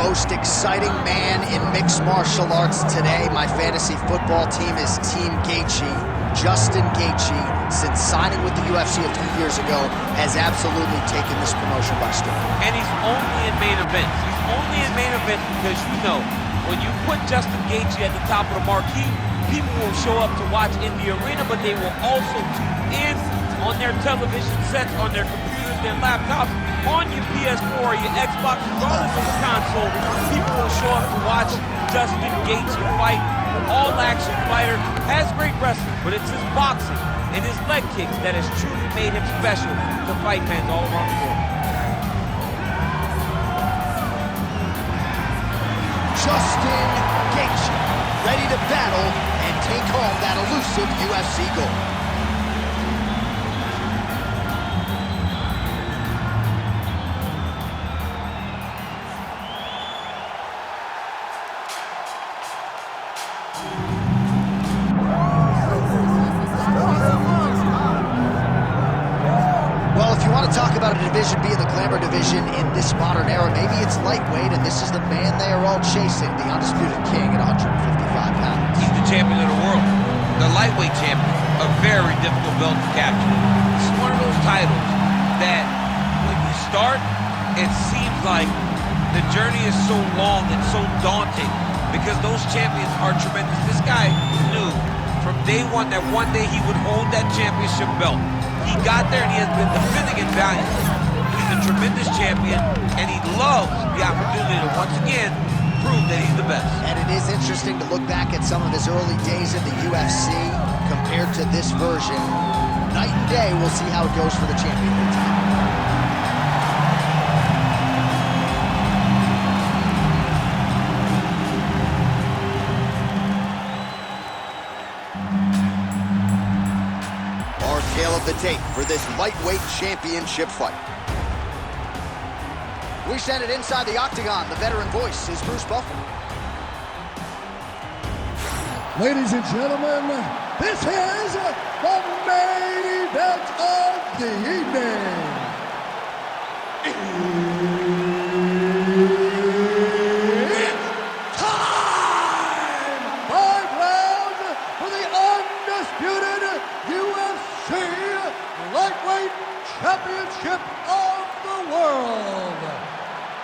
most exciting man in mixed martial arts today. My fantasy football team is Team Gaethje. Justin Gaethje, since signing with the UFC a few years ago, has absolutely taken this promotion by storm. And he's only in main events. He's only in main events because, you know, when you put Justin Gaethje at the top of the marquee, people will show up to watch in the arena, but they will also tune in on their television sets, on their computers, their laptops, on your PS4 or your Xbox, regardless of the console. People will show up to watch Justin Gaethje fight. All-action fighter, has great wrestling, but it's his boxing and his leg kicks that has truly made him special to fight fans all around the world. Justin Gaethje, ready to battle and take home that elusive UFC gold. Talk about a division being the glamour division in this modern era. Maybe it's lightweight, and this is the man they are all chasing, the undisputed king at 155 pounds. He's the champion of the world, the lightweight champion, a very difficult belt to capture. It's one of those titles that when you start, it seems like the journey is so long and so daunting because those champions are tremendous. This guy knew from day one that one day he would hold that championship belt. He got there and he has been defending it valiantly. He's a tremendous champion and he loves the opportunity to once again prove that he's the best. And it is interesting to look back at some of his early days in the UFC compared to this version. Night and day, we'll see how it goes for the champion this time. Tale of the tape for this lightweight championship fight. We send it inside the octagon. The veteran voice is Bruce Buffer. Ladies and gentlemen, this is the main event of the evening. It's time! 5 rounds for the undisputed UFC Lightweight Championship of the World.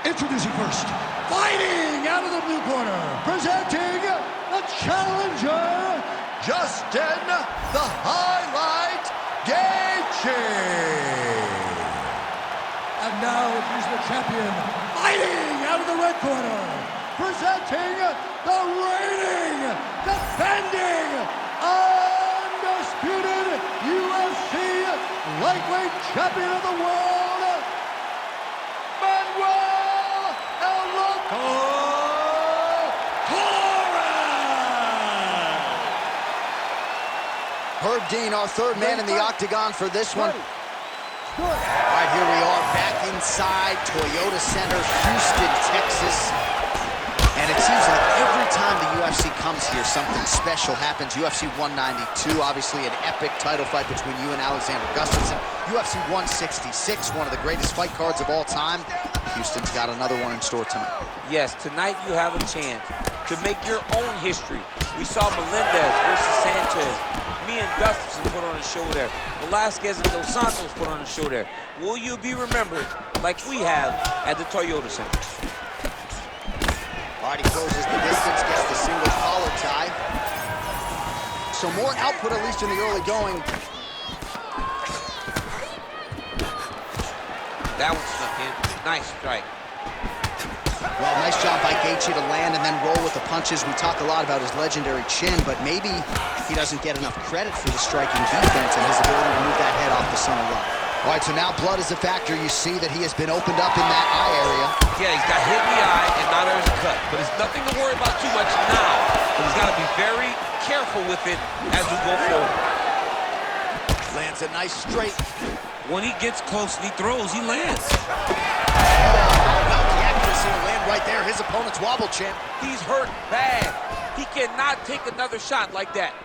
Introducing first, fighting out of the blue corner, presenting the challenger, Justin the Highlight Gaethje. And now here's the champion, fighting out of the red corner, presenting the reigning, defending, undisputed UFC lightweight champion of the world, Manuel Torres! Herb Dean, our third man in the octagon for this one. All right, here we are back inside Toyota Center, Houston, Texas. And it seems like every time the UFC comes here, something special happens. UFC 192, obviously an epic title fight between you and Alexander Gustafsson. UFC 166, one of the greatest fight cards of all time. Houston's got another one in store tonight. Yes, tonight you have a chance to make your own history. We saw Melendez versus Sanchez. Me and Gustafsson put on a show there. Velasquez and Dos Santos put on a show there. Will you be remembered like we have at the Toyota Center? All right, he closes the distance, gets the single collar tie. So more output, at least in the early going. That one snuck in. Nice strike. Well, nice job by Gaethje to land and then roll with the punches. We talk a lot about his legendary chin, but maybe he doesn't get enough credit for the striking defense and his ability to move that head off the center line. All right, so now blood is a factor. You see that he has been opened up in that eye area. Yeah, he's got hit in the eye, and now there's a cut. But it's nothing to worry about too much now. But he's got to be very careful with it as we go forward. Lands a nice straight. When he gets close and he throws, he lands. Not the accuracy to land right there. His opponent's wobble chin. He's hurt bad. He cannot take another shot like that.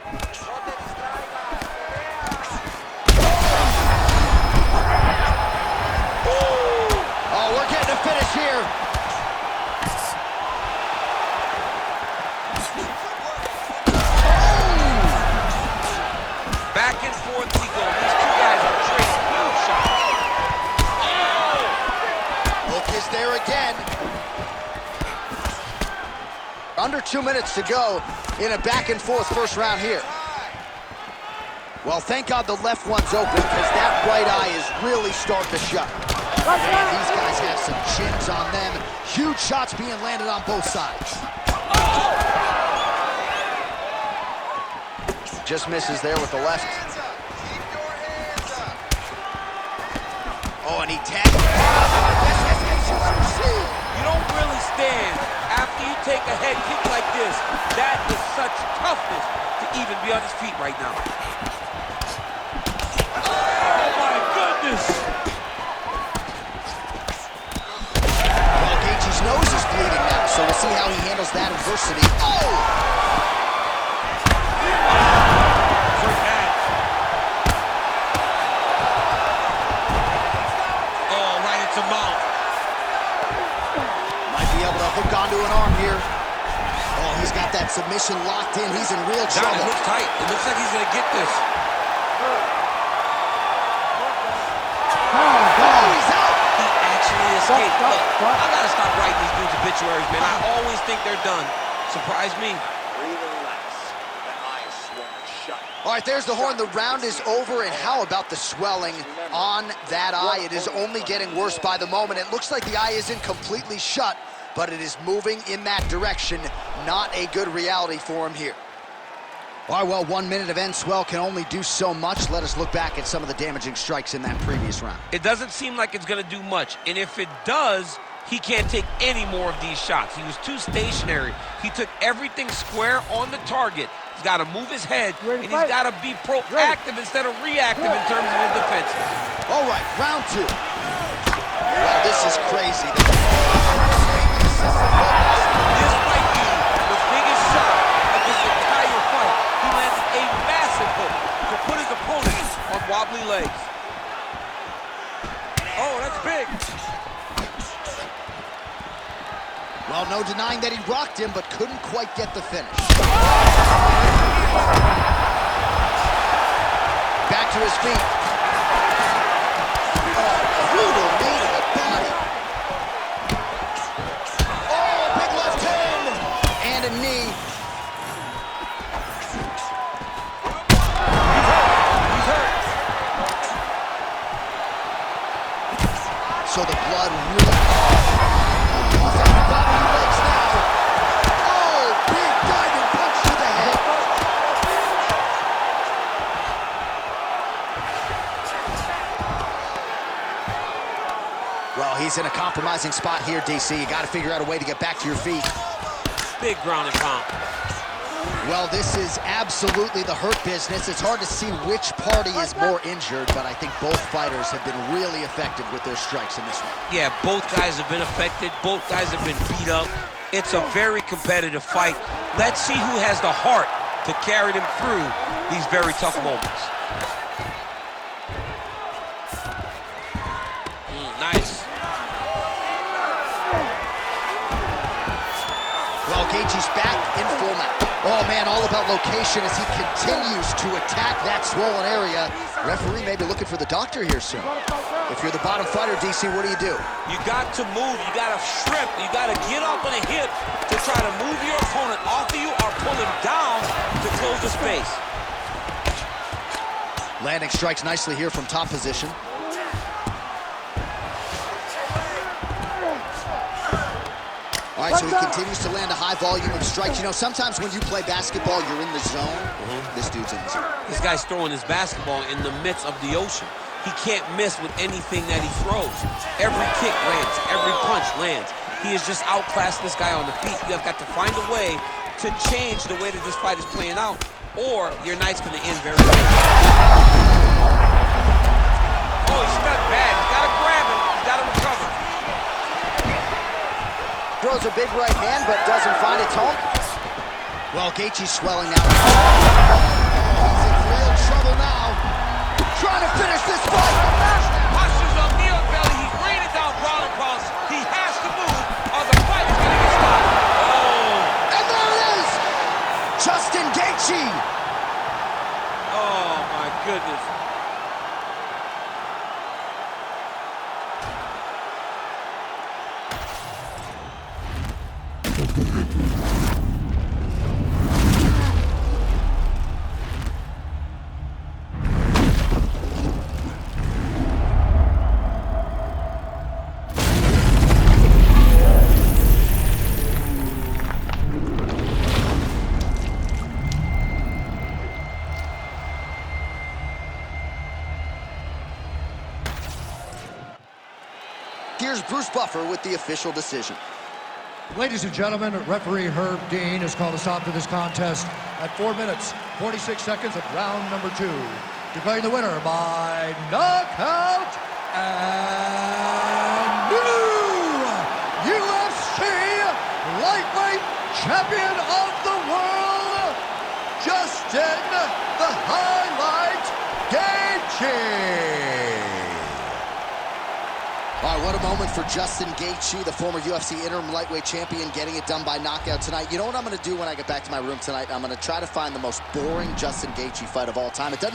Oh, we're getting a finish here. Under 2 minutes to go in a back-and-forth first round here. Well, thank God the left one's open, because that right eye is really starting to shut. Man, these guys have some chins on them. Huge shots being landed on both sides. Just misses there with the left. Oh, and he tagged. You don't really stand after you take a head kick like this. That is such toughness to even be on his feet right now. Oh my goodness! Well, Gaethje's nose is bleeding now, so we'll see how he handles that adversity. Oh! Hook onto an arm here. Oh, he's got that submission locked in. He's in real trouble. It looks tight. It looks like he's going to get this. Oh, he's out. He actually escaped. Look, I got to stop writing these dudes obituaries, man. I always think they're done. Surprise me. All right, there's the horn. The round is over, and how about the swelling on that eye? It is only getting worse by the moment. It looks like the eye isn't completely shut, but it is moving in that direction. Not a good reality for him here. All right, well, 1 minute of end swell can only do so much. Let us look back at some of the damaging strikes in that previous round. It doesn't seem like it's going to do much, and if it does, he can't take any more of these shots. He was too stationary. He took everything square on the target. He's got to move his head, and he's got to be proactive instead of reactive in terms of his defense. All right, round two. Well, this is crazy. This might be the biggest shot of this entire fight. He landed a massive hook to put his opponent on wobbly legs. Oh, that's big. Well, no denying that he rocked him, but couldn't quite get the finish. Back to his feet. Oh, brutal knee to the body. Oh, big left hand. And a knee. He's hurt. So the blood really... Well, he's in a compromising spot here, DC. You got to figure out a way to get back to your feet. Big ground and pound. Well, this is absolutely the hurt business. It's hard to see which party is more injured, but I think both fighters have been really effective with their strikes in this one. Yeah, both guys have been affected. Both guys have been beat up. It's a very competitive fight. Let's see who has the heart to carry them through these very tough moments. Nice. Well, Gaethje's back in full mount. Oh, man, all about location as he continues to attack that swollen area. Referee may be looking for the doctor here soon. If you're the bottom fighter, DC, what do? You got to move. You got to strip. You got to get up on a hip to try to move your opponent off of you or pull him down to close the space. Landing strikes nicely here from top position. All right, so he continues to land a high volume of strikes. You know, sometimes when you play basketball, you're in the zone. This dude's in the zone. This guy's throwing his basketball in the midst of the ocean. He can't miss with anything that he throws. Every kick lands, every punch lands. He has just outclassed this guy on the feet. You have got to find a way to change the way that this fight is playing out, or your night's going to end very quickly. Oh, he's stuck bad. He's got to grab him. He's got to recover. Throws a big right hand, but doesn't find its home. Well, Gaethje's swelling now. He's in real trouble now. Trying to finish this fight. Postures on Neil belly. He's raining down ground and pounds. He has to move, or the fight is going to get stopped. Oh. And there it is. Justin Gaethje. Oh, my goodness. here's Bruce Buffer with the official decision. Ladies and gentlemen, referee Herb Dean has called a stop to this contest at 4 minutes, 46 seconds of round number 2. Declaring the winner by knockout and new UFC lightweight champion of the world, Justin the Highlight Gaethje. All right, what a moment for Justin Gaethje, the former UFC interim lightweight champion, getting it done by knockout tonight. You know what I'm going to do when I get back to my room tonight? I'm going to try to find the most boring Justin Gaethje fight of all time. It doesn't